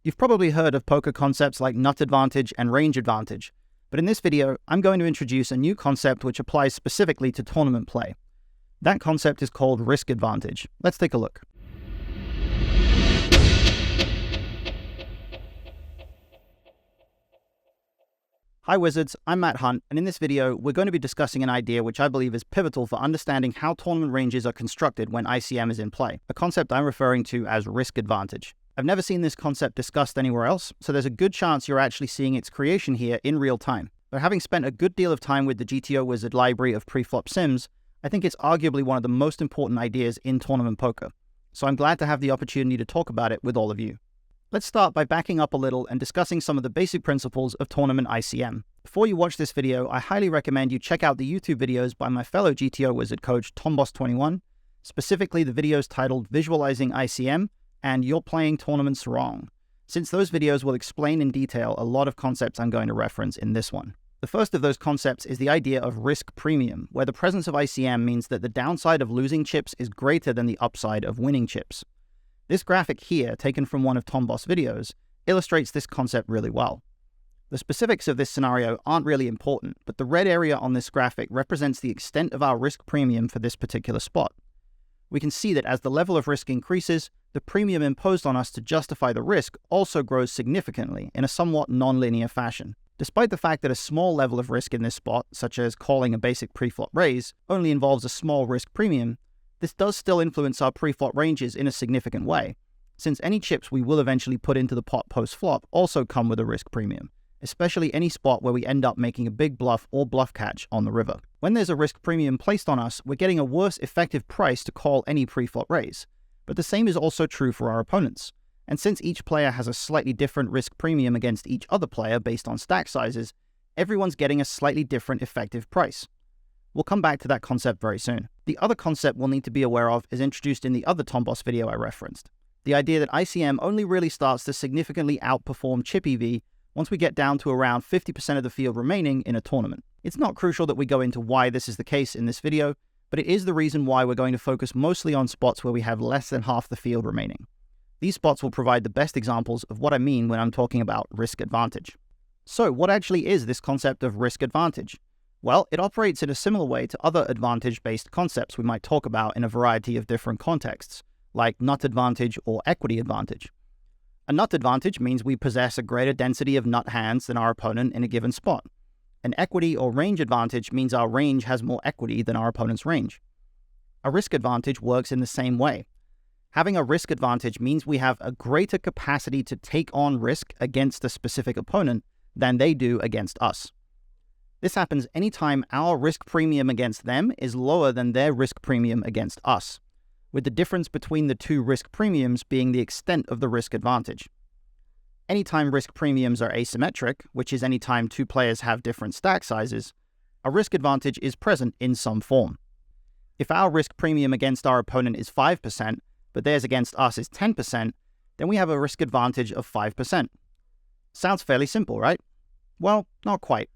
You've probably heard of poker concepts like nut advantage and range advantage, but in this video, I'm going to introduce a new concept which applies specifically to tournament play. That concept is called risk advantage. Let's take a look. Hi Wizards, I'm Matt Hunt, and in this video, we're going to be discussing an idea which I believe is pivotal for understanding how tournament ranges are constructed when ICM is in play, a concept I'm referring to as risk advantage. I've never seen this concept discussed anywhere else, so there's a good chance you're actually seeing its creation here in real time. But having spent a good deal of time with the GTO Wizard library of pre-flop sims, I think it's arguably one of the most important ideas in tournament poker. So I'm glad to have the opportunity to talk about it with all of you. Let's start by backing up a little and discussing some of the basic principles of tournament ICM. Before you watch this video, I highly recommend you check out the YouTube videos by my fellow GTO Wizard coach TomBoss21, specifically the videos titled Visualizing ICM and You're Playing Tournaments Wrong, since those videos will explain in detail a lot of concepts I'm going to reference in this one. The first of those concepts is the idea of risk premium, where the presence of ICM means that the downside of losing chips is greater than the upside of winning chips. This graphic here, taken from one of TomBoss' videos, illustrates this concept really well. The specifics of this scenario aren't really important, but the red area on this graphic represents the extent of our risk premium for this particular spot. We can see that as the level of risk increases, the premium imposed on us to justify the risk also grows significantly in a somewhat non-linear fashion. Despite the fact that a small level of risk in this spot, such as calling a basic pre-flop raise, only involves a small risk premium, this does still influence our pre-flop ranges in a significant way, since any chips we will eventually put into the pot post-flop also come with a risk premium, especially any spot where we end up making a big bluff or bluff catch on the river. When there's a risk premium placed on us, we're getting a worse effective price to call any pre-flop raise, but the same is also true for our opponents. And since each player has a slightly different risk premium against each other player based on stack sizes, everyone's getting a slightly different effective price. We'll come back to that concept very soon. The other concept we'll need to be aware of is introduced in the other TomBoss video I referenced. The idea that ICM only really starts to significantly outperform chip EV once we get down to around 50% of the field remaining in a tournament. It's not crucial that we go into why this is the case in this video, but it is the reason why we're going to focus mostly on spots where we have less than half the field remaining. These spots will provide the best examples of what I mean when I'm talking about risk advantage. So what actually is this concept of risk advantage? Well, it operates in a similar way to other advantage-based concepts we might talk about in a variety of different contexts, like nut advantage or equity advantage. A nut advantage means we possess a greater density of nut hands than our opponent in a given spot. An equity or range advantage means our range has more equity than our opponent's range. A risk advantage works in the same way. Having a risk advantage means we have a greater capacity to take on risk against a specific opponent than they do against us. This happens anytime our risk premium against them is lower than their risk premium against us, with the difference between the two risk premiums being the extent of the risk advantage. Anytime risk premiums are asymmetric, which is anytime two players have different stack sizes, a risk advantage is present in some form. If our risk premium against our opponent is 5%, but theirs against us is 10%, then we have a risk advantage of 5%. Sounds fairly simple, right? Well, not quite.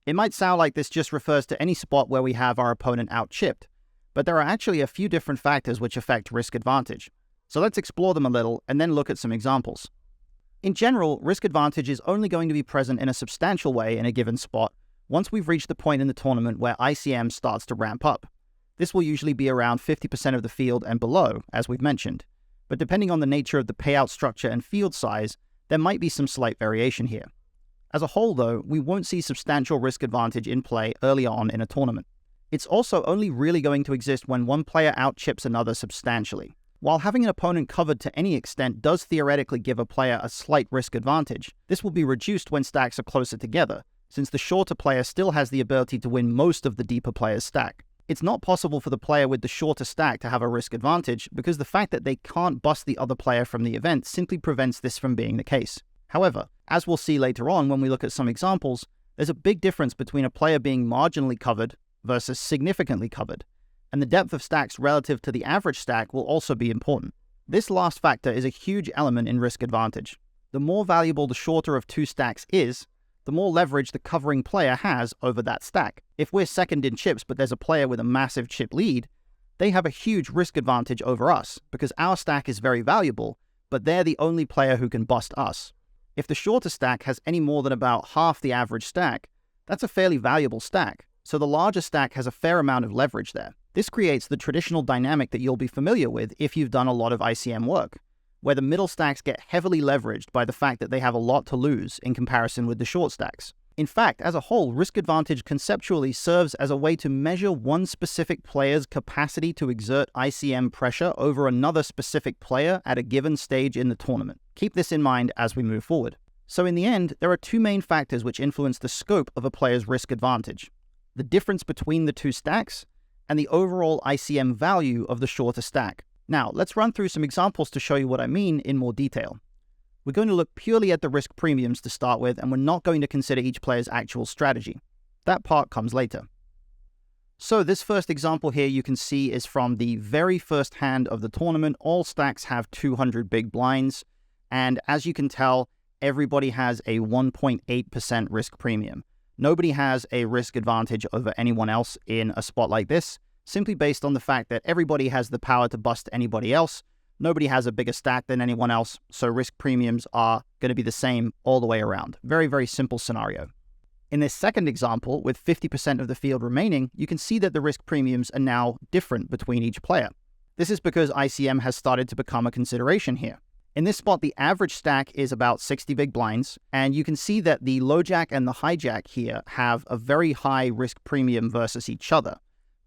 It might sound like this just refers to any spot where we have our opponent out-chipped, but there are actually a few different factors which affect risk advantage. So let's explore them a little and then look at some examples. In general, risk advantage is only going to be present in a substantial way in a given spot once we've reached the point in the tournament where ICM starts to ramp up. This will usually be around 50% of the field and below, as we've mentioned, but depending on the nature of the payout structure and field size, there might be some slight variation here. As a whole, though, we won't see substantial risk advantage in play early on in a tournament. It's also only really going to exist when one player out-chips another substantially. While having an opponent covered to any extent does theoretically give a player a slight risk advantage, this will be reduced when stacks are closer together, since the shorter player still has the ability to win most of the deeper player's stack. It's not possible for the player with the shorter stack to have a risk advantage because the fact that they can't bust the other player from the event simply prevents this from being the case. However, as we'll see later on when we look at some examples, there's a big difference between a player being marginally covered versus significantly covered, and the depth of stacks relative to the average stack will also be important. This last factor is a huge element in risk advantage. The more valuable the shorter of two stacks is, the more leverage the covering player has over that stack. If we're second in chips but there's a player with a massive chip lead, they have a huge risk advantage over us because our stack is very valuable, but they're the only player who can bust us. If the shorter stack has any more than about half the average stack, that's a fairly valuable stack, so the larger stack has a fair amount of leverage there. This creates the traditional dynamic that you'll be familiar with if you've done a lot of ICM work, where the middle stacks get heavily leveraged by the fact that they have a lot to lose in comparison with the short stacks. In fact, as a whole, risk advantage conceptually serves as a way to measure one specific player's capacity to exert ICM pressure over another specific player at a given stage in the tournament. Keep this in mind as we move forward. So in the end, there are two main factors which influence the scope of a player's risk advantage: the difference between the two stacks and the overall ICM value of the shorter stack. Now, let's run through some examples to show you what I mean in more detail. We're going to look purely at the risk premiums to start with, and we're not going to consider each player's actual strategy. That part comes later. So this first example here you can see is from the very first hand of the tournament. All stacks have 200 big blinds, and as you can tell, everybody has a 1.8% risk premium. Nobody has a risk advantage over anyone else in a spot like this, simply based on the fact that everybody has the power to bust anybody else. Nobody has a bigger stack than anyone else, so risk premiums are going to be the same all the way around. Very, very simple scenario. In this second example, with 50% of the field remaining, you can see that the risk premiums are now different between each player. This is because ICM has started to become a consideration here. In this spot, the average stack is about 60 big blinds, and you can see that the low jack and the hijack here have a very high risk premium versus each other,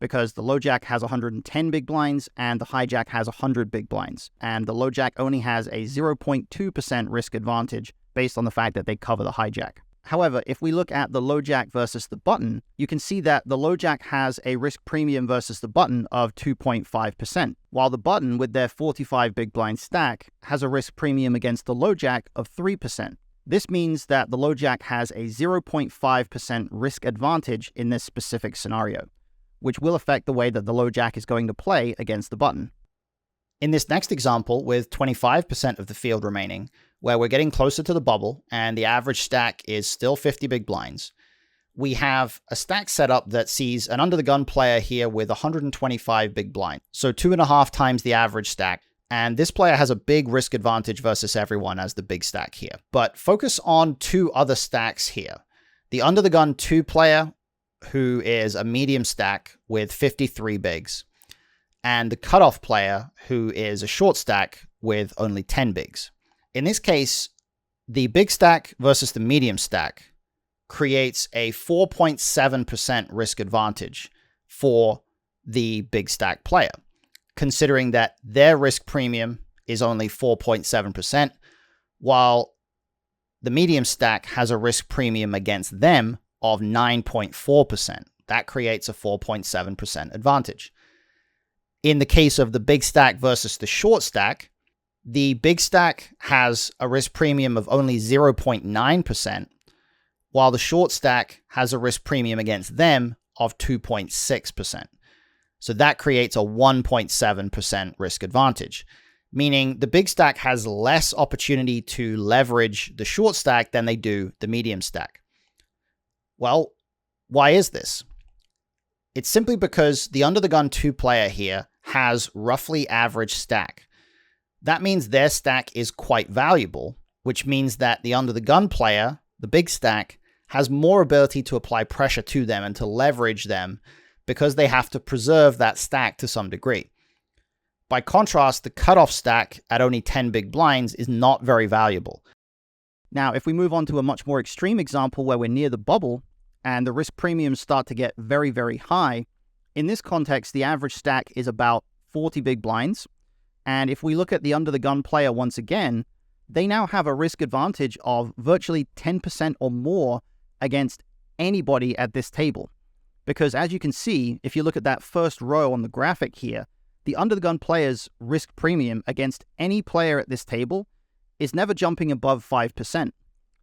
because the low jack has 110 big blinds and the hijack has 100 big blinds, and the low jack only has a 0.2% risk advantage based on the fact that they cover the hijack. However, if we look at the low jack versus the button, you can see that the low jack has a risk premium versus the button of 2.5%, while the button with their 45 big blind stack has a risk premium against the low jack of 3%. This means that the low jack has a 0.5% risk advantage in this specific scenario, which will affect the way that the low jack is going to play against the button. In this next example, with 25% of the field remaining, where we're getting closer to the bubble and the average stack is still 50 big blinds, we have a stack setup that sees an under-the-gun player here with 125 big blinds, so 2.5 times the average stack, and this player has a big risk advantage versus everyone as the big stack here. But focus on two other stacks here. The under-the-gun 2 player, who is a medium stack with 53 bigs, and the cutoff player, who is a short stack with only 10 bigs. In this case, the big stack versus the medium stack creates a 4.7% risk advantage for the big stack player, considering that their risk premium is only 4.7%, while the medium stack has a risk premium against them of 9.4%. That creates a 4.7% advantage. In the case of the big stack versus the short stack, the big stack has a risk premium of only 0.9%, while the short stack has a risk premium against them of 2.6%. So that creates a 1.7% risk advantage, meaning the big stack has less opportunity to leverage the short stack than they do the medium stack. Well, why is this? It's simply because the under-the-gun 2 player here has roughly average stack. That means their stack is quite valuable, which means that the under-the-gun player, the big stack, has more ability to apply pressure to them and to leverage them because they have to preserve that stack to some degree. By contrast, the cutoff stack at only 10 big blinds is not very valuable. Now, if we move on to a much more extreme example where we're near the bubble and the risk premiums start to get very, very high, in this context, the average stack is about 40 big blinds. And if we look at the under-the-gun player once again, they now have a risk advantage of virtually 10% or more against anybody at this table. Because as you can see, if you look at that first row on the graphic here, the under-the-gun player's risk premium against any player at this table is never jumping above 5%.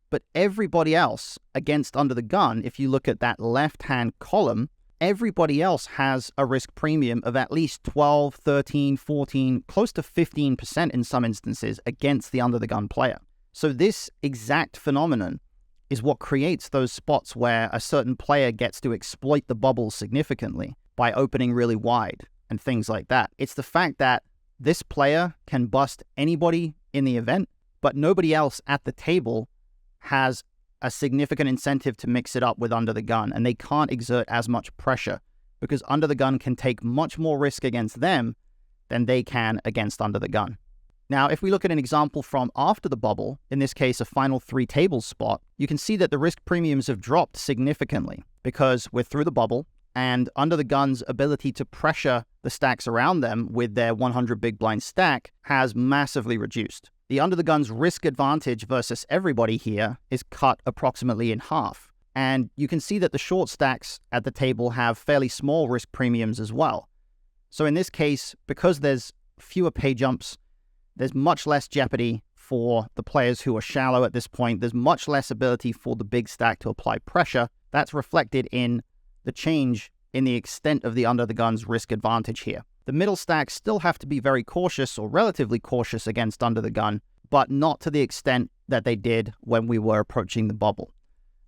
But everybody else against under-the-gun, if you look at that left-hand column, everybody else has a risk premium of at least 12, 13, 14, close to 15% in some instances against the under-the-gun player. So this exact phenomenon is what creates those spots where a certain player gets to exploit the bubble significantly by opening really wide and things like that. It's the fact that this player can bust anybody in the event, but nobody else at the table has a significant incentive to mix it up with under the gun, and they can't exert as much pressure because under the gun can take much more risk against them than they can against under the gun. Now, if we look at an example from after the bubble, in this case a final 3 tables spot, you can see that the risk premiums have dropped significantly because we're through the bubble and under the gun's ability to pressure the stacks around them with their 100 big blind stack has massively reduced. The under the gun's risk advantage versus everybody here is cut approximately in half. And you can see that the short stacks at the table have fairly small risk premiums as well. So in this case, because there's fewer pay jumps, there's much less jeopardy for the players who are shallow at this point. There's much less ability for the big stack to apply pressure. That's reflected in the change in the extent of the under the gun's risk advantage here. The middle stacks still have to be very cautious or relatively cautious against under the gun, but not to the extent that they did when we were approaching the bubble.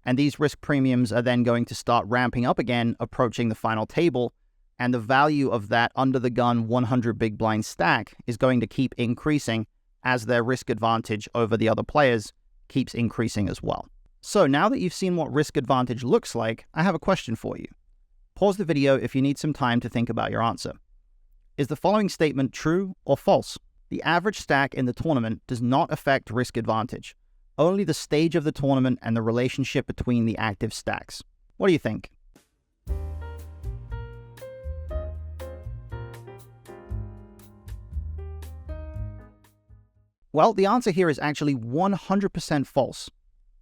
And these risk premiums are then going to start ramping up again, approaching the final table, and the value of that under the gun 100 big blind stack is going to keep increasing as their risk advantage over the other players keeps increasing as well. So now that you've seen what risk advantage looks like, I have a question for you. Pause the video if you need some time to think about your answer. Is the following statement true or false? The average stack in the tournament does not affect risk advantage. Only the stage of the tournament and the relationship between the active stacks. What do you think? Well, the answer here is actually 100% false.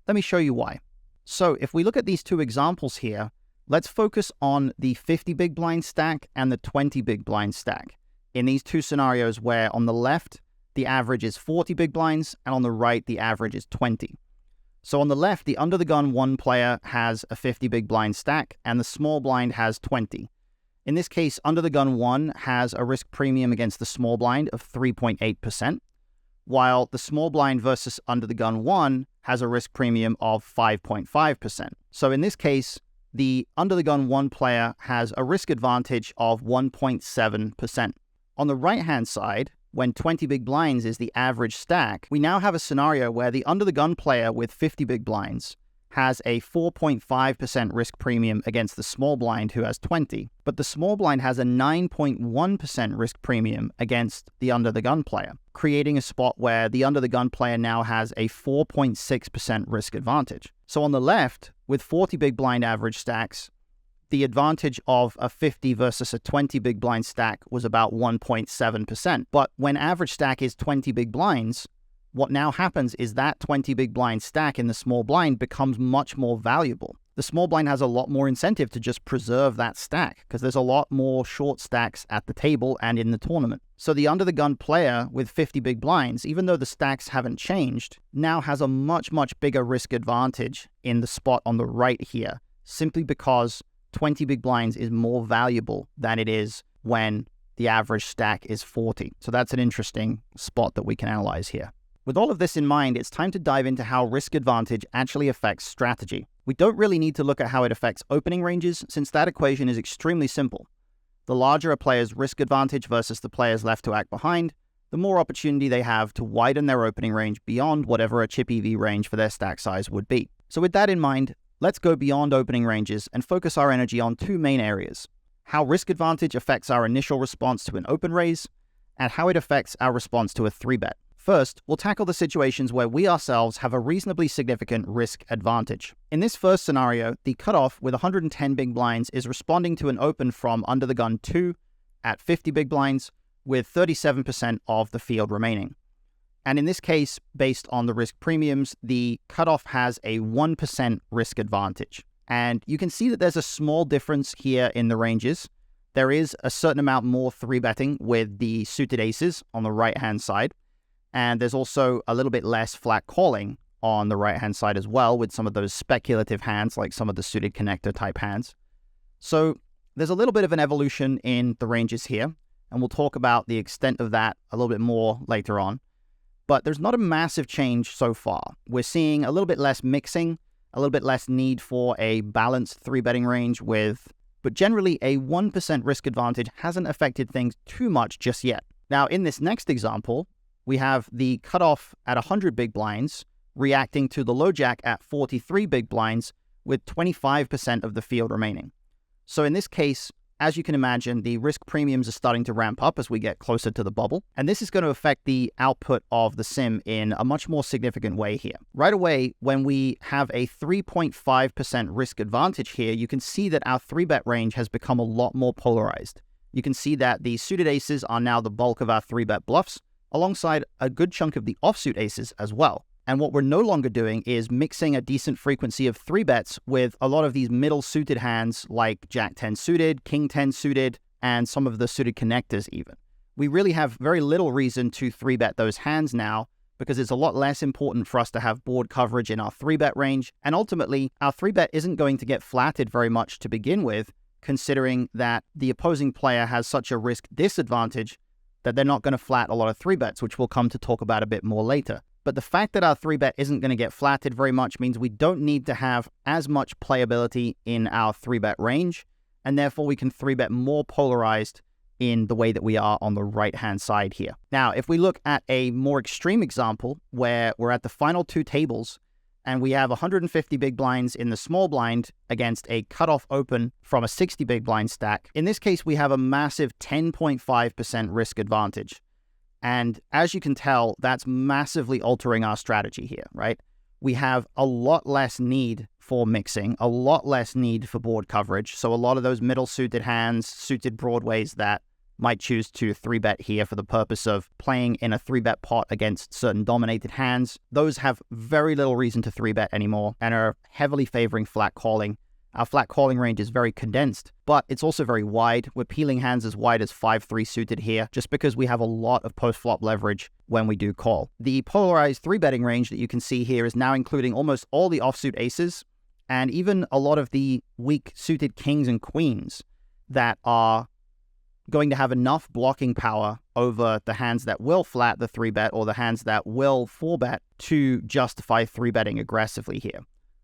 Let me show you why. So if we look at these two examples here, let's focus on the 50 big blind stack and the 20 big blind stack. In these two scenarios where on the left, the average is 40 big blinds, and on the right, the average is 20. So on the left, the under the gun 1 player has a 50 big blind stack, and the small blind has 20. In this case, under the gun 1 has a risk premium against the small blind of 3.8%, while the small blind versus under the gun 1 has a risk premium of 5.5%. So in this case, the under the gun 1 player has a risk advantage of 1.7%. On the right-hand side, when 20 big blinds is the average stack, we now have a scenario where the under the gun player with 50 big blinds has a 4.5% risk premium against the small blind who has 20, but the small blind has a 9.1% risk premium against the under the gun player, creating a spot where the under the gun player now has a 4.6% risk advantage. So on the left, with 40 big blind average stacks, the advantage of a 50 versus a 20 big blind stack was about 1.7%. But when average stack is 20 big blinds, what now happens is that 20 big blind stack in the small blind becomes much more valuable. The small blind has a lot more incentive to just preserve that stack because there's a lot more short stacks at the table and in the tournament. So the under the gun player with 50 big blinds, even though the stacks haven't changed, now has a much, much bigger risk advantage in the spot on the right here, simply because 20 big blinds is more valuable than it is when the average stack is 40. So that's an interesting spot that we can analyze here. With all of this in mind, it's time to dive into how risk advantage actually affects strategy. We don't really need to look at how it affects opening ranges, since that equation is extremely simple. The larger a player's risk advantage versus the players left to act behind, the more opportunity they have to widen their opening range beyond whatever a chip EV range for their stack size would be. So with that in mind, let's go beyond opening ranges and focus our energy on two main areas: how risk advantage affects our initial response to an open raise, and how it affects our response to a 3-bet. First, we'll tackle the situations where we ourselves have a reasonably significant risk advantage. In this first scenario, the cutoff with 110 big blinds is responding to an open from under the gun 2 at 50 big blinds with 37% of the field remaining. And in this case, based on the risk premiums, the cutoff has a 1% risk advantage. And you can see that there's a small difference here in the ranges. There is a certain amount more 3-betting with the suited aces on the right-hand side. And there's also a little bit less flat calling on the right-hand side as well with some of those speculative hands, like some of the suited connector type hands. So there's a little bit of an evolution in the ranges here, and we'll talk about the extent of that a little bit more later on. But there's not a massive change so far. We're seeing a little bit less mixing, a little bit less need for a balanced 3-betting range but generally a 1% risk advantage hasn't affected things too much just yet. Now, in this next example, we have the cutoff at 100 big blinds reacting to the low jack at 43 big blinds with 25% of the field remaining. So in this case, as you can imagine, the risk premiums are starting to ramp up as we get closer to the bubble. And this is going to affect the output of the sim in a much more significant way here. Right away, when we have a 3.5% risk advantage here, you can see that our 3-bet range has become a lot more polarized. You can see that the suited aces are now the bulk of our 3-bet bluffs, alongside a good chunk of the offsuit aces as well. And what we're no longer doing is mixing a decent frequency of 3-bets with a lot of these middle suited hands like Jack 10 suited, King 10 suited, and some of the suited connectors even. We really have very little reason to 3-bet those hands now because it's a lot less important for us to have board coverage in our 3-bet range. And ultimately, our 3-bet isn't going to get flatted very much to begin with, considering that the opposing player has such a risk disadvantage that they're not going to flat a lot of 3-bets, which we'll come to talk about a bit more later. But the fact that our 3-bet isn't going to get flatted very much means we don't need to have as much playability in our 3-bet range, and therefore we can 3-bet more polarized in the way that we are on the right-hand side here. Now, if we look at a more extreme example where we're at the final two tables and we have 150 big blinds in the small blind against a cutoff open from a 60 big blind stack, in this case we have a massive 10.5% risk advantage. And as you can tell, that's massively altering our strategy here, right? We have a lot less need for mixing, a lot less need for board coverage. So a lot of those middle suited hands, suited broadways that might choose to 3-bet here for the purpose of playing in a 3-bet pot against certain dominated hands, those have very little reason to 3-bet anymore and are heavily favoring flat calling. Our flat calling range is very condensed, but it's also very wide. We're peeling hands as wide as 5-3 suited here, just because we have a lot of post-flop leverage when we do call. The polarized 3-betting range that you can see here is now including almost all the offsuit aces, and even a lot of the weak suited kings and queens that are going to have enough blocking power over the hands that will flat the 3-bet or the hands that will 4-bet to justify 3-betting aggressively here.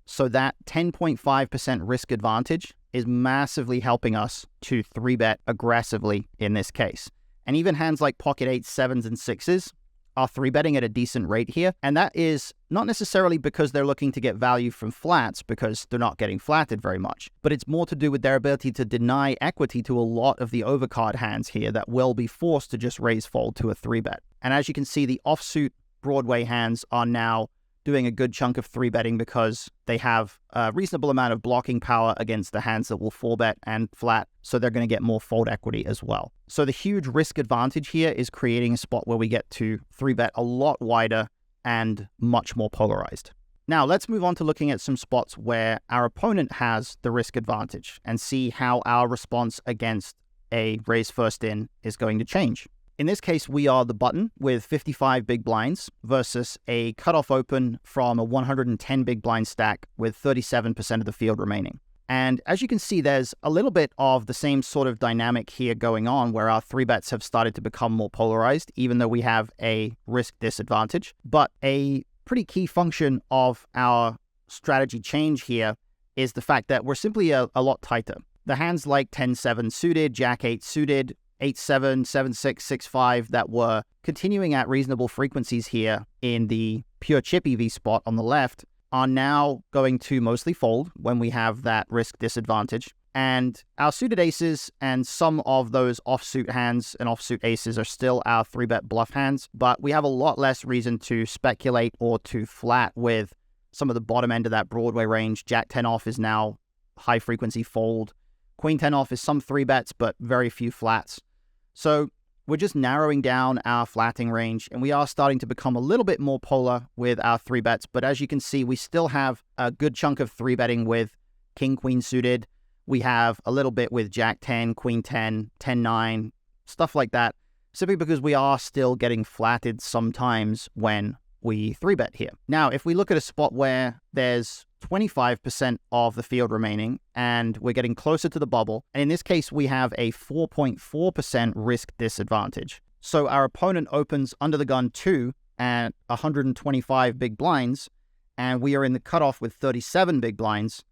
So that 10.5% risk advantage is massively helping us to 3-bet aggressively in this case. And even hands like pocket 8s, 7s, and 6s are 3-betting at a decent rate here. And that is not necessarily because they're looking to get value from flats, because they're not getting flatted very much, but it's more to do with their ability to deny equity to a lot of the overcard hands here that will be forced to just raise fold to a 3-bet. And as you can see, the offsuit Broadway hands are now doing a good chunk of 3-betting because they have a reasonable amount of blocking power against the hands that will 4-bet and flat, so they're going to get more fold equity as well. So the huge risk advantage here is creating a spot where we get to 3-bet a lot wider and much more polarized. Now let's move on to looking at some spots where our opponent has the risk advantage and see how our response against a raise first in is going to change. In this case, we are the button with 55 big blinds versus a cutoff open from a 110 big blind stack with 37% of the field remaining. And as you can see, there's a little bit of the same sort of dynamic here going on where our 3-bets have started to become more polarized, even though we have a risk disadvantage. But a pretty key function of our strategy change here is the fact that we're simply a lot tighter. The hands like 10-7 suited, Jack 8 suited, 8-7, 7-6, 6-5 that were continuing at reasonable frequencies here in the pure chip EV spot on the left are now going to mostly fold when we have that risk disadvantage. And our suited aces and some of those offsuit hands and offsuit aces are still our 3-bet bluff hands, but we have a lot less reason to speculate or to flat with some of the bottom end of that Broadway range. Jack 10 off is now high frequency fold. Queen 10 off is some 3-bets, but very few flats. So we're just narrowing down our flatting range, and we are starting to become a little bit more polar with our 3-bets. But as you can see, we still have a good chunk of 3-betting with King, Queen suited. We have a little bit with Jack 10, Queen 10, 10-9, stuff like that, simply because we are still getting flatted sometimes when we 3-bet here. Now, if we look at a spot where there's 25% of the field remaining and we're getting closer to the bubble, and in this case we have a 4.4% risk disadvantage. So our opponent opens under the gun 2 at 125 big blinds, and we are in the cutoff with 37 big blinds.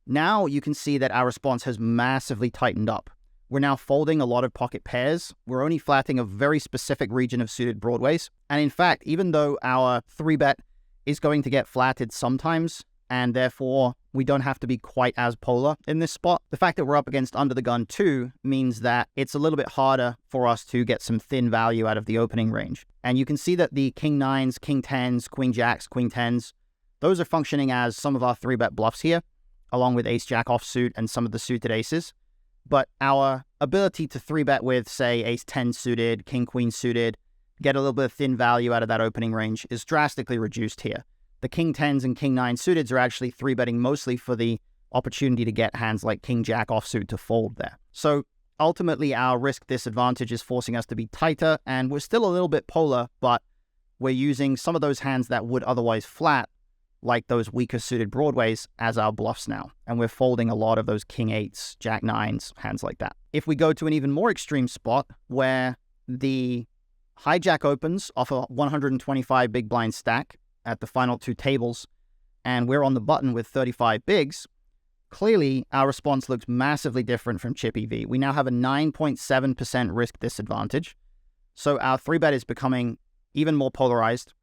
Now you can see that our response has massively tightened up. We're now folding a lot of pocket pairs. We're only flatting a very specific region of suited broadways. And in fact, even though our 3-bet is going to get flatted sometimes, and therefore we don't have to be quite as polar in this spot, the fact that we're up against under the gun 2 means that it's a little bit harder for us to get some thin value out of the opening range. And you can see that the king 9s, king 10s, queen jacks, queen 10s, those are functioning as some of our 3-bet bluffs here, along with ace jack offsuit and some of the suited aces. But our ability to 3-bet with, say, ace 10 suited, king queen suited, get a little bit of thin value out of that opening range is drastically reduced here. The king 10s and king 9 suiteds are actually 3-betting mostly for the opportunity to get hands like king jack offsuit to fold there. So ultimately, our risk disadvantage is forcing us to be tighter, and we're still a little bit polar, but we're using some of those hands that would otherwise flat, like those weaker suited broadways, as our bluffs now. And we're folding a lot of those king 8s, jack 9s, hands like that. If we go to an even more extreme spot where the hijack opens off a 125 big blind stack at the final 2 tables, and we're on the button with 35 bigs, clearly our response looks massively different from chip EV. We now have a 9.7% risk disadvantage. So our 3-bet is becoming even more polarized,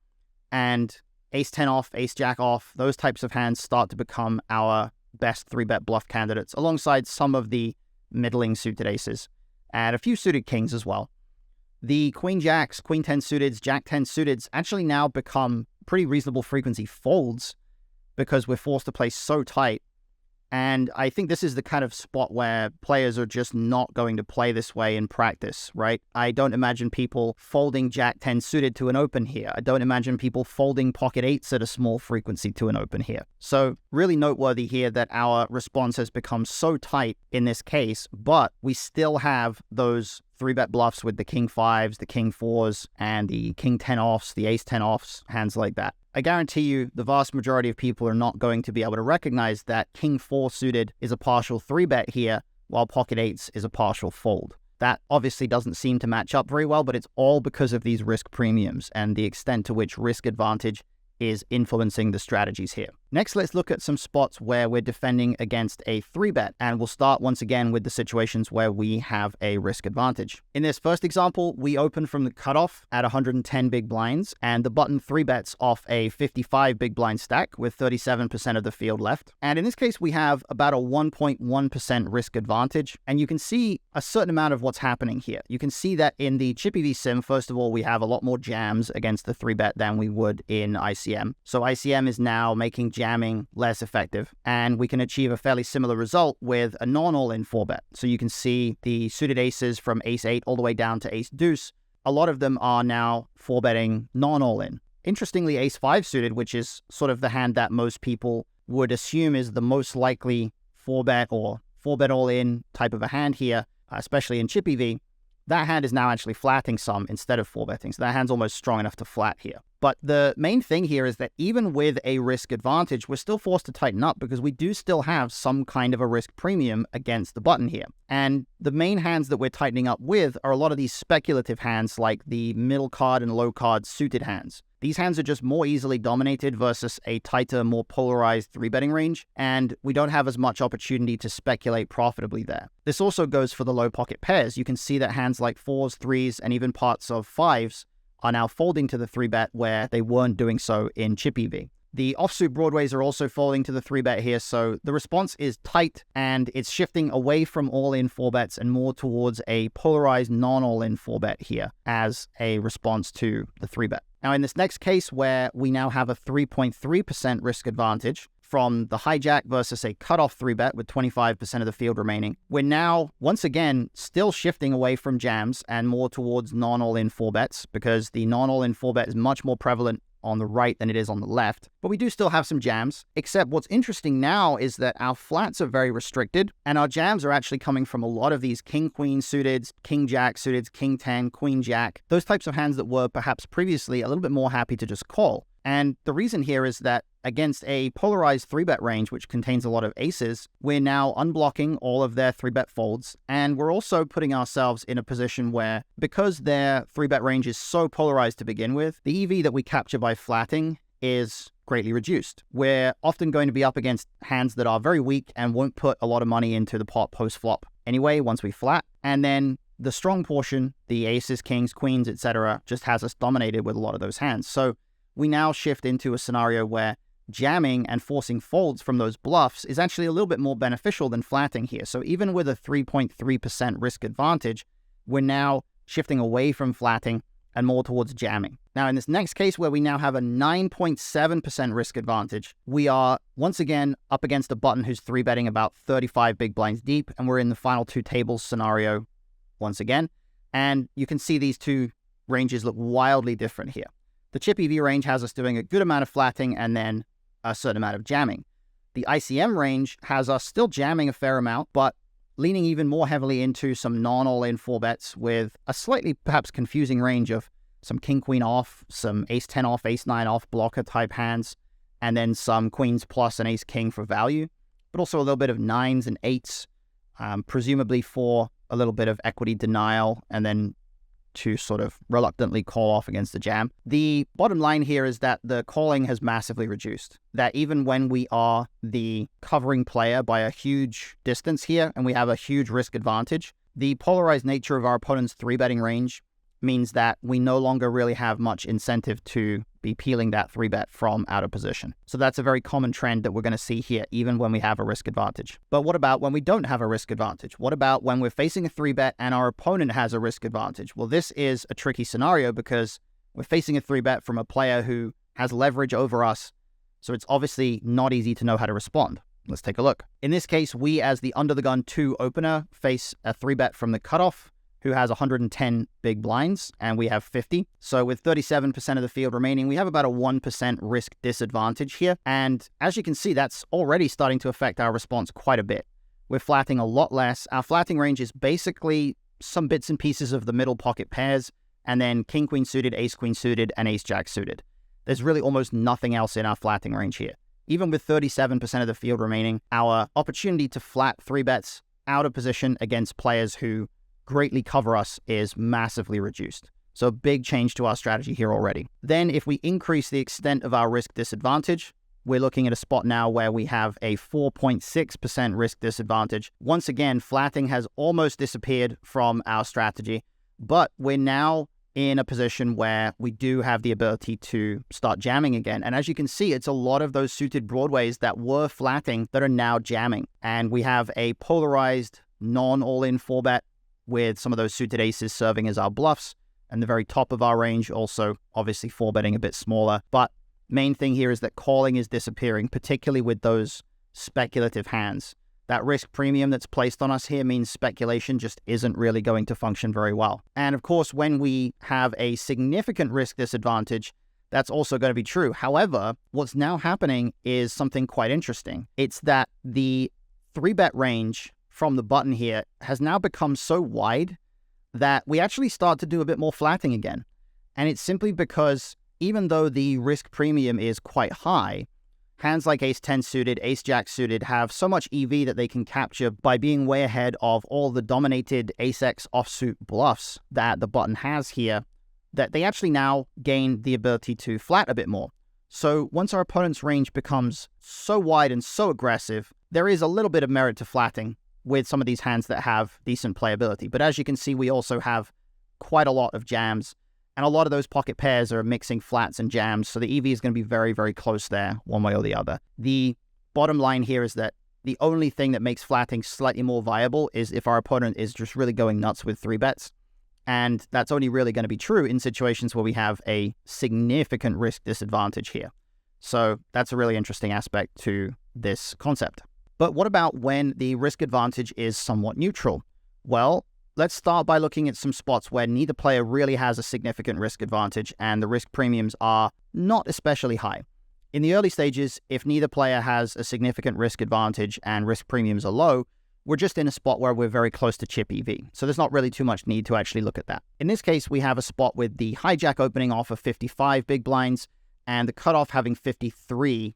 and ace 10 off, ace jack off, those types of hands start to become our best 3-bet bluff candidates, alongside some of the middling suited aces, and a few suited kings as well. The queen jacks, queen 10 suiteds, jack 10 suiteds actually now become pretty reasonable frequency folds because we're forced to play so tight. And I think this is the kind of spot where players are just not going to play this way in practice, right? I don't imagine people folding jack 10 suited to an open here. I don't imagine people folding pocket 8s at a small frequency to an open here. So really noteworthy here that our response has become so tight in this case, but we still have those 3-bet bluffs with the king 5s, the king 4s, and the king 10 offs, the ace 10 offs, hands like that. I guarantee you the vast majority of people are not going to be able to recognize that king 4 suited is a partial 3-bet here, while pocket 8s is a partial fold. That obviously doesn't seem to match up very well, but it's all because of these risk premiums and the extent to which risk advantage is influencing the strategies here. Next, let's look at some spots where we're defending against a 3-bet, and we'll start once again with the situations where we have a risk advantage. In this first example, we open from the cutoff at 110 big blinds, and the button 3-bets off a 55 big blind stack with 37% of the field left. And in this case, we have about a 1.1% risk advantage, and you can see a certain amount of what's happening here. You can see that in the chip EV sim, first of all, we have a lot more jams against the 3-bet than we would in ICM. So ICM is now making jamming less effective, and we can achieve a fairly similar result with a non-all-in 4-bet. So you can see the suited aces from ace 8 all the way down to ace deuce. A lot of them are now 4-betting non-all-in. Interestingly, ace 5 suited, which is sort of the hand that most people would assume is the most likely 4-bet or 4-bet all-in type of a hand here, especially in chip EV, that hand is now actually flatting some instead of 4-betting. So that hand's almost strong enough to flat here. But the main thing here is that even with a risk advantage, we're still forced to tighten up because we do still have some kind of a risk premium against the button here. And the main hands that we're tightening up with are a lot of these speculative hands like the middle card and low card suited hands. These hands are just more easily dominated versus a tighter, more polarized 3-betting range, and we don't have as much opportunity to speculate profitably there. This also goes for the low pocket pairs. You can see that hands like 4s, 3s, and even parts of 5s are now folding to the 3-bet where they weren't doing so in chip EV. The offsuit broadways are also folding to the 3-bet here, so the response is tight, and it's shifting away from all-in 4-bets and more towards a polarized non-all-in 4-bet here as a response to the 3-bet. Now, in this next case where we now have a 3.3% risk advantage from the hijack versus a cutoff 3-bet with 25% of the field remaining, we're now, once again, still shifting away from jams and more towards non-all-in 4-bets because the non-all-in 4-bet is much more prevalent on the right than it is on the left. But we do still have some jams, except what's interesting now is that our flats are very restricted, and our jams are actually coming from a lot of these king-queen suiteds, king-jack suiteds, king-10, queen-jack, those types of hands that were perhaps previously a little bit more happy to just call. And the reason here is that against a polarized 3-bet range, which contains a lot of aces, we're now unblocking all of their 3-bet folds, and we're also putting ourselves in a position where, because their 3-bet range is so polarized to begin with, the EV that we capture by flatting is greatly reduced. We're often going to be up against hands that are very weak and won't put a lot of money into the pot post-flop anyway once we flat, And then the strong portion, the aces, kings, queens, etc., just has us dominated with a lot of those hands. So we now shift into a scenario where jamming and forcing folds from those bluffs is actually a little bit more beneficial than flatting here. So even with a 3.3% risk advantage, we're now shifting away from flatting and more towards jamming. Now, in this next case where we now have a 9.7% risk advantage, we are once again up against a button who's 3-betting about 35 big blinds deep, and we're in the final two tables scenario once again. And you can see these two ranges look wildly different here. The chip EV range has us doing a good amount of flatting and then a certain amount of jamming. The ICM range has us still jamming a fair amount, but leaning even more heavily into some non-all-in 4-bets with a slightly perhaps confusing range of some king-queen off, some ace-10 off, ace-9 off blocker type hands, and then some queens plus an ace-king for value, but also a little bit of 9s and 8s, presumably for a little bit of equity denial, and then to sort of reluctantly call off against the jam. The bottom line here is that the calling has massively reduced. That even when we are the covering player by a huge distance here, and we have a huge risk advantage, the polarized nature of our opponent's 3-betting range means that we no longer really have much incentive to be peeling that 3-bet from out of position. So that's a very common trend that we're going to see here, even when we have a risk advantage. But what about when we don't have a risk advantage? What about when we're facing a 3-bet and our opponent has a risk advantage? Well, this is a tricky scenario because we're facing a 3-bet from a player who has leverage over us, so it's obviously not easy to know how to respond. Let's take a look. In this case, we as the under the gun 2 opener face a 3-bet from the cutoff, who has 110 big blinds, and we have 50. So with 37% of the field remaining, we have about a 1% risk disadvantage here. And as you can see, that's already starting to affect our response quite a bit. We're flatting a lot less. Our flatting range is basically some bits and pieces of the middle pocket pairs, and then king-queen suited, ace-queen suited, and ace-jack suited. There's really almost nothing else in our flatting range here. Even with 37% of the field remaining, our opportunity to flat 3-bets out of position against players who greatly cover us is massively reduced. So big change to our strategy here already. Then if we increase the extent of our risk disadvantage, we're looking at a spot now where we have a 4.6% risk disadvantage. Once again, flatting has almost disappeared from our strategy, but we're now in a position where we do have the ability to start jamming again. And as you can see, it's a lot of those suited broadways that were flatting that are now jamming. And we have a polarized non-all-in 4-bet with some of those suited aces serving as our bluffs, and the very top of our range also obviously 4-betting a bit smaller. But main thing here is that calling is disappearing, particularly with those speculative hands. That risk premium that's placed on us here means speculation just isn't really going to function very well. And of course, when we have a significant risk disadvantage, that's also going to be true. However, what's now happening is something quite interesting. It's that the 3-bet range from the button here has now become so wide that we actually start to do a bit more flatting again. And it's simply because even though the risk premium is quite high, hands like ace-10 suited, ace-jack suited have so much EV that they can capture by being way ahead of all the dominated ace-x offsuit bluffs that the button has here, that they actually now gain the ability to flat a bit more. So once our opponent's range becomes so wide and so aggressive, there is a little bit of merit to flatting with some of these hands that have decent playability. But as you can see, we also have quite a lot of jams, and a lot of those pocket pairs are mixing flats and jams, so the EV is going to be very, very close there, one way or the other. The bottom line here is that the only thing that makes flatting slightly more viable is if our opponent is just really going nuts with 3-bets, and that's only really going to be true in situations where we have a significant risk disadvantage here. So that's a really interesting aspect to this concept. But what about when the risk advantage is somewhat neutral? Well, let's start by looking at some spots where neither player really has a significant risk advantage and the risk premiums are not especially high. In the early stages, if neither player has a significant risk advantage and risk premiums are low, we're just in a spot where we're very close to chip EV. So there's not really too much need to actually look at that. In this case, we have a spot with the hijack opening off of 55 big blinds and the cutoff having 53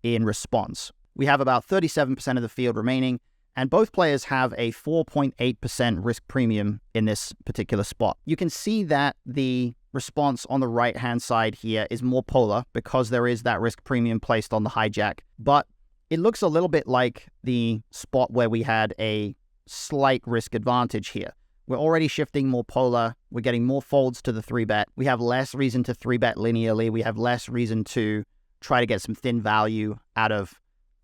in response. We have about 37% of the field remaining, and both players have a 4.8% risk premium in this particular spot. You can see that the response on the right-hand side here is more polar because there is that risk premium placed on the hijack, but it looks a little bit like the spot where we had a slight risk advantage here. we're already shifting more polar. We're getting more folds to the 3-bet. We have less reason to 3-bet linearly. We have less reason to try to get some thin value out of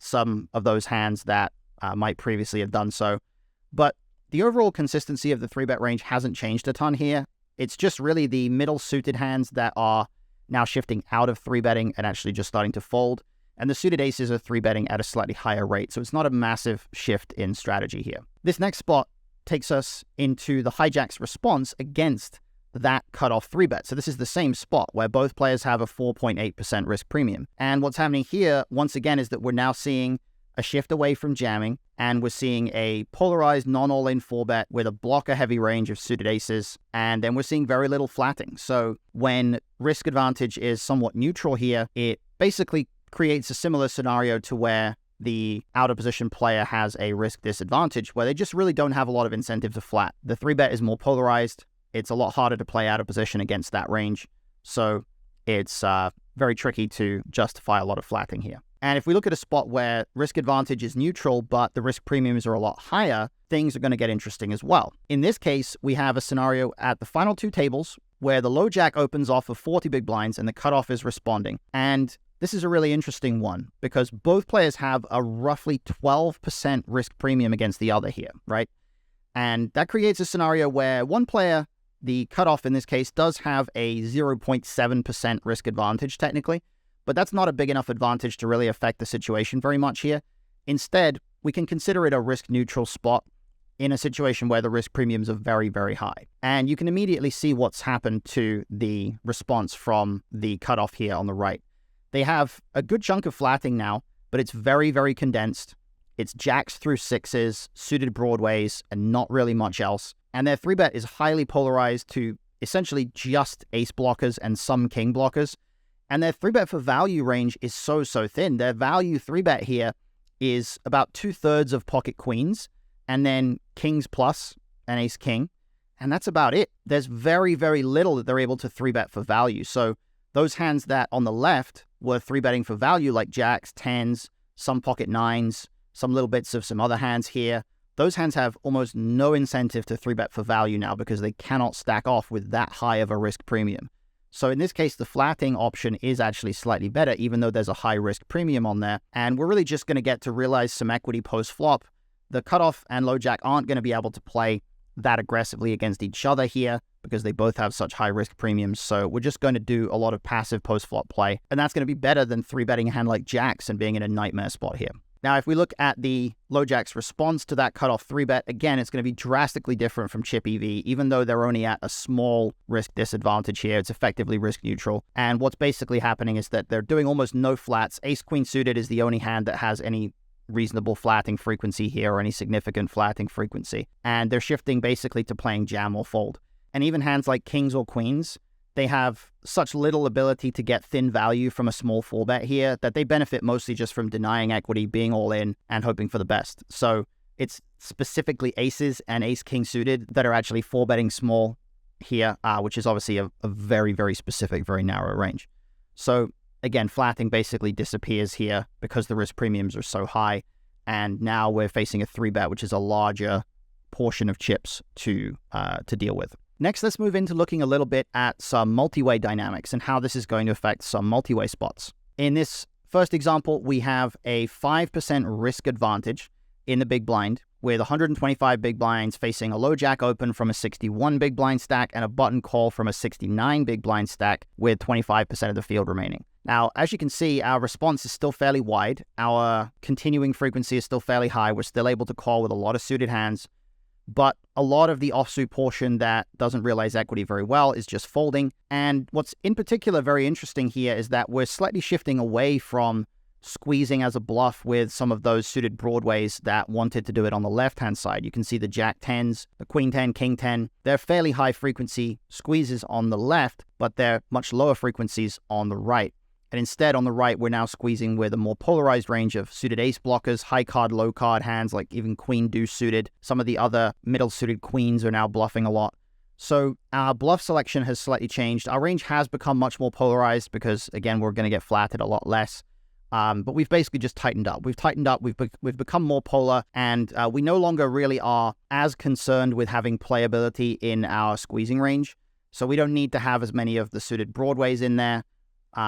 some of those hands that might previously have done so. But the overall consistency of the 3-bet range hasn't changed a ton here. It's just really the middle suited hands that are now shifting out of 3-betting and actually just starting to fold. And the suited aces are 3-betting at a slightly higher rate. So it's not a massive shift in strategy here. This next spot takes us into the hijack's response against that cutoff 3-bet. So this is the same spot where both players have a 4.8% risk premium. And what's happening here, once again, is that we're now seeing a shift away from jamming, and we're seeing a polarized non-all-in 4-bet with a blocker-heavy range of suited aces, and then we're seeing very little flatting. So when risk advantage is somewhat neutral here, it basically creates a similar scenario to where the out-of-position player has a risk disadvantage, where they just really don't have a lot of incentive to flat. The 3-bet is more polarized. It's a lot harder to play out of position against that range, so it's very tricky to justify a lot of flatting here. And if we look at a spot where risk advantage is neutral, but the risk premiums are a lot higher, things are going to get interesting as well. In this case, we have a scenario at the final two tables where the low jack opens off of 40 big blinds and the cutoff is responding. And this is a really interesting one because both players have a roughly 12% risk premium against the other here, right? And that creates a scenario where one player, the cutoff in this case, does have a 0.7% risk advantage technically, but that's not a big enough advantage to really affect the situation very much here. Instead, we can consider it a risk-neutral spot in a situation where the risk premiums are very, very high. And you can immediately see what's happened to the response from the cutoff here on the right. They have a good chunk of flatting now, but it's very, very condensed. It's jacks through sixes, suited broadways, and not really much else. And their 3-bet is highly polarized to essentially just ace blockers and some king blockers. And their 3-bet for value range is so thin. Their value 3-bet here is about 2/3 of pocket queens, and then kings plus and ace king. And that's about it. There's very, very little that they're able to 3-bet for value. So those hands that on the left were 3-betting for value, like jacks, tens, some pocket nines, some little bits of some other hands here, those hands have almost no incentive to 3-bet for value now because they cannot stack off with that high of a risk premium. So in this case, the flatting option is actually slightly better, even though there's a high risk premium on there. And we're really just going to get to realize some equity post-flop. The cutoff and low jack aren't going to be able to play that aggressively against each other here because they both have such high risk premiums. So we're just going to do a lot of passive post-flop play. And that's going to be better than 3-betting a hand like jacks and being in a nightmare spot here. Now, if we look at the low jack's response to that cutoff 3-bet, again, it's going to be drastically different from chip EV. Even though they're only at a small risk disadvantage here, it's effectively risk neutral. And what's basically happening is that they're doing almost no flats. Ace-queen suited is the only hand that has any reasonable flatting frequency here or any significant flatting frequency. And they're shifting basically to playing jam or fold. And even hands like kings or queens, they have such little ability to get thin value from a small 4-bet here that they benefit mostly just from denying equity, being all in, and hoping for the best. So it's specifically aces and ace-king suited that are actually 4-betting small here, which is obviously a very, very specific, very narrow range. So again, flatting basically disappears here because the risk premiums are so high. And now we're facing a 3-bet, which is a larger portion of chips to deal with. Next, let's move into looking a little bit at some multi-way dynamics and how this is going to affect some multi-way spots. In this first example, we have a 5% risk advantage in the big blind with 125 big blinds facing a low jack open from a 61 big blind stack and a button call from a 69 big blind stack with 25% of the field remaining. Now, as you can see, our response is still fairly wide. Our continuing frequency is still fairly high. We're still able to call with a lot of suited hands. But a lot of the offsuit portion that doesn't realize equity very well is just folding. And what's in particular very interesting here is that we're slightly shifting away from squeezing as a bluff with some of those suited broadways that wanted to do it on the left-hand side. You can see the jack 10s, the queen 10, king 10. They're fairly high frequency squeezes on the left, but they're much lower frequencies on the right. And instead, on the right, we're now squeezing with a more polarized range of suited ace blockers, high card, low card hands, like even queen deuce suited. Some of the other middle suited queens are now bluffing a lot. So our bluff selection has slightly changed. Our range has become much more polarized because, again, we're going to get flatted a lot less. But we've basically just tightened up. We've become more polar, and we no longer really are as concerned with having playability in our squeezing range. So we don't need to have as many of the suited broadways in there.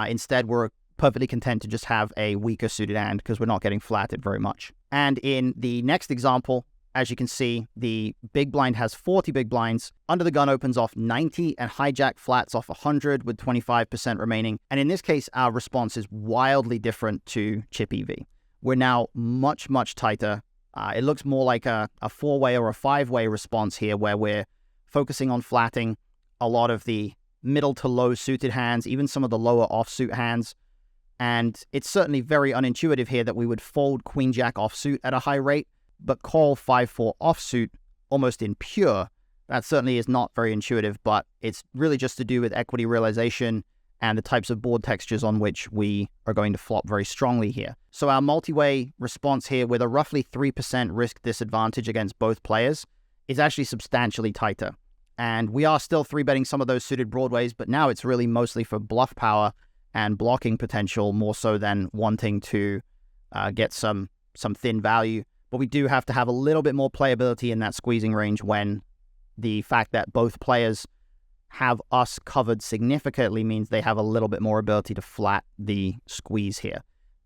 Instead, we're perfectly content to just have a weaker suited hand because we're not getting flatted very much. And in the next example, as you can see, the big blind has 40 big blinds. Under the gun opens off 90 and hijack flats off 100 with 25% remaining. And in this case, our response is wildly different to chip EV. We're now much, much tighter. It looks more like a 4-way or a 5-way response here, where we're focusing on flatting a lot of the middle to low suited hands, even some of the lower offsuit hands. And it's certainly very unintuitive here that we would fold Queen Jack offsuit at a high rate, but call 5-4 offsuit almost in pure. That certainly is not very intuitive, but it's really just to do with equity realization and the types of board textures on which we are going to flop very strongly here. So our multi-way response here with a roughly 3% risk disadvantage against both players is actually substantially tighter. And we are still 3-betting some of those suited broadways, but now it's really mostly for bluff power and blocking potential more so than wanting to get some thin value. But we do have to have a little bit more playability in that squeezing range when the fact that both players have us covered significantly means they have a little bit more ability to flat the squeeze here.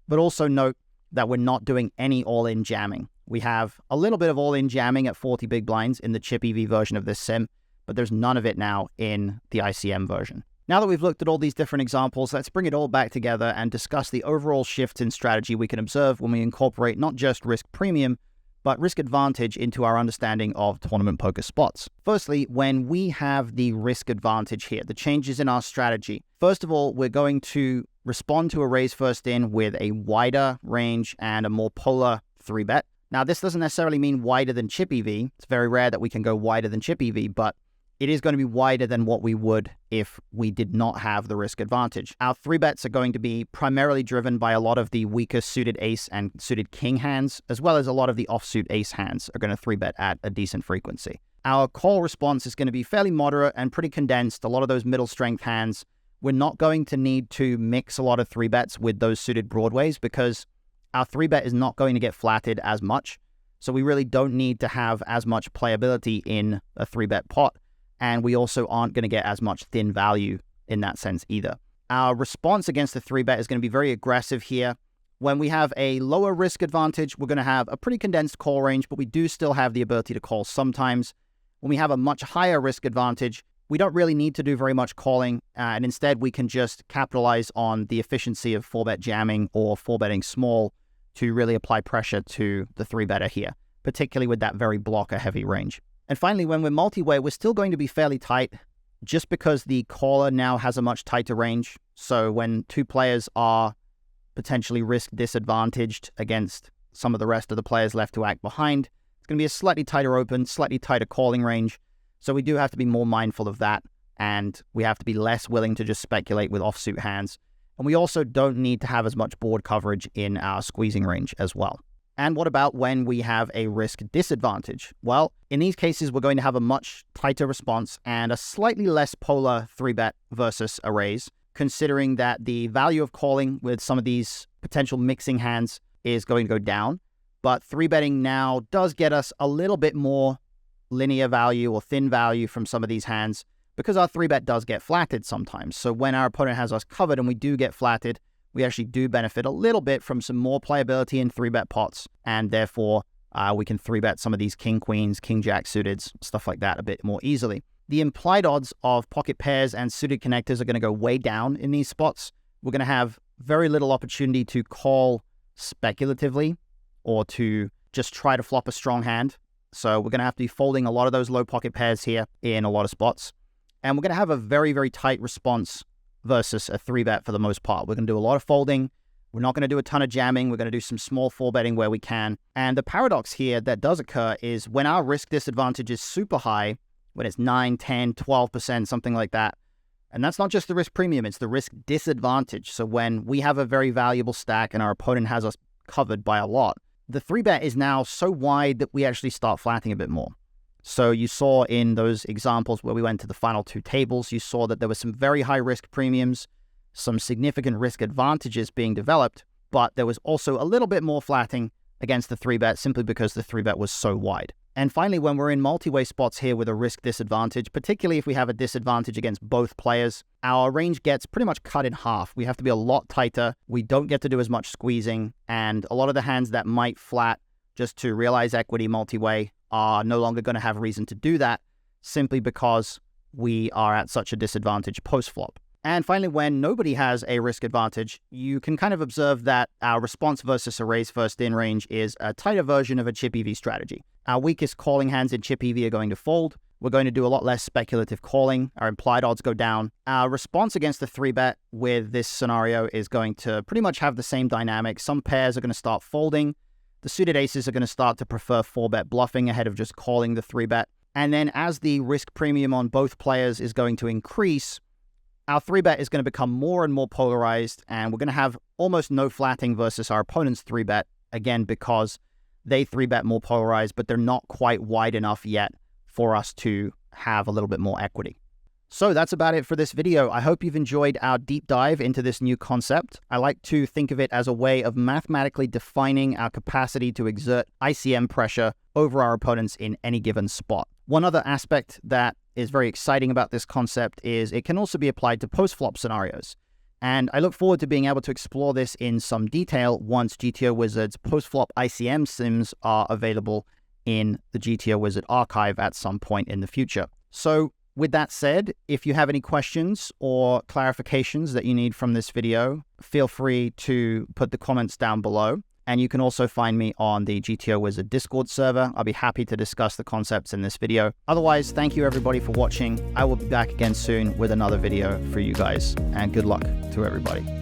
But also note that we're not doing any all-in jamming. We have a little bit of all-in jamming at 40 big blinds in the chip EV version of this sim, but there's none of it now in the ICM version. Now that we've looked at all these different examples, let's bring it all back together and discuss the overall shifts in strategy we can observe when we incorporate not just risk premium, but risk advantage into our understanding of tournament poker spots. Firstly, when we have the risk advantage here, the changes in our strategy. First of all, we're going to respond to a raise first in with a wider range and a more polar 3-bet. Now, this doesn't necessarily mean wider than chip EV. It's very rare that we can go wider than chip EV, but it is going to be wider than what we would if we did not have the risk advantage. Our 3-bets are going to be primarily driven by a lot of the weaker suited ace and suited king hands, as well as a lot of the offsuit ace hands are going to 3-bet at a decent frequency. Our call response is going to be fairly moderate and pretty condensed. A lot of those middle strength hands, we're not going to need to mix a lot of 3-bets with those suited broadways because our 3-bet is not going to get flatted as much. So we really don't need to have as much playability in a 3-bet pot. And we also aren't going to get as much thin value in that sense either. Our response against the 3-bet is going to be very aggressive here. When we have a lower risk advantage, we're going to have a pretty condensed call range, but we do still have the ability to call sometimes. When we have a much higher risk advantage, we don't really need to do very much calling, and instead we can just capitalize on the efficiency of 4-bet jamming or 4-betting small to really apply pressure to the 3-better here, particularly with that very blocker-heavy range. And finally, when we're multi-way, we're still going to be fairly tight just because the caller now has a much tighter range. So when two players are potentially risk disadvantaged against some of the rest of the players left to act behind, it's going to be a slightly tighter open, slightly tighter calling range. So we do have to be more mindful of that, and we have to be less willing to just speculate with offsuit hands. And we also don't need to have as much board coverage in our squeezing range as well. And what about when we have a risk disadvantage? Well, in these cases, we're going to have a much tighter response and a slightly less polar 3-bet versus a raise, considering that the value of calling with some of these potential mixing hands is going to go down. But 3-betting now does get us a little bit more linear value or thin value from some of these hands because our 3-bet does get flatted sometimes. So when our opponent has us covered and we do get flatted, we actually do benefit a little bit from some more playability in 3-bet pots, and therefore we can 3-bet some of these king queens, king jack suiteds, stuff like that a bit more easily. The implied odds of pocket pairs and suited connectors are going to go way down in these spots. We're going to have very little opportunity to call speculatively or to just try to flop a strong hand. So we're going to have to be folding a lot of those low pocket pairs here in a lot of spots. And we're going to have a very, very tight response versus a 3-bet for the most part. We're going to do a lot of folding. We're not going to do a ton of jamming. We're going to do some small 4-betting where we can. And the paradox here that does occur is when our risk disadvantage is super high, when it's 9, 10, 12%, something like that. And that's not just the risk premium, it's the risk disadvantage. So when we have a very valuable stack and our opponent has us covered by a lot, the 3-bet is now so wide that we actually start flatting a bit more. So you saw in those examples where we went to the final 2 tables, you saw that there were some very high risk premiums, some significant risk advantages being developed, but there was also a little bit more flatting against the 3-bet simply because the 3-bet was so wide. And finally, when we're in multi-way spots here with a risk disadvantage, particularly if we have a disadvantage against both players, our range gets pretty much cut in half. We have to be a lot tighter. We don't get to do as much squeezing, and a lot of the hands that might flat just to realize equity multi-way are no longer going to have reason to do that simply because we are at such a disadvantage post-flop. And finally, when nobody has a risk advantage, you can kind of observe that our response versus a raise first in range is a tighter version of a chip EV strategy. Our weakest calling hands in chip EV are going to fold. We're going to do a lot less speculative calling. Our implied odds go down. Our response against the 3-bet with this scenario is going to pretty much have the same dynamic. Some pairs are going to start folding. The suited aces are going to start to prefer 4-bet bluffing ahead of just calling the 3-bet. And then as the risk premium on both players is going to increase, our 3-bet is going to become more and more polarized, and we're going to have almost no flatting versus our opponent's 3-bet, again, because they 3-bet more polarized, but they're not quite wide enough yet for us to have a little bit more equity. So that's about it for this video. I hope you've enjoyed our deep dive into this new concept. I like to think of it as a way of mathematically defining our capacity to exert ICM pressure over our opponents in any given spot. One other aspect that is very exciting about this concept is it can also be applied to post-flop scenarios. And I look forward to being able to explore this in some detail once GTO Wizard's post-flop ICM sims are available in the GTO Wizard archive at some point in the future. So with that said, if you have any questions or clarifications that you need from this video, feel free to put the comments down below. And you can also find me on the GTO Wizard Discord server. I'll be happy to discuss the concepts in this video. Otherwise, thank you everybody for watching. I will be back again soon with another video for you guys, and good luck to everybody.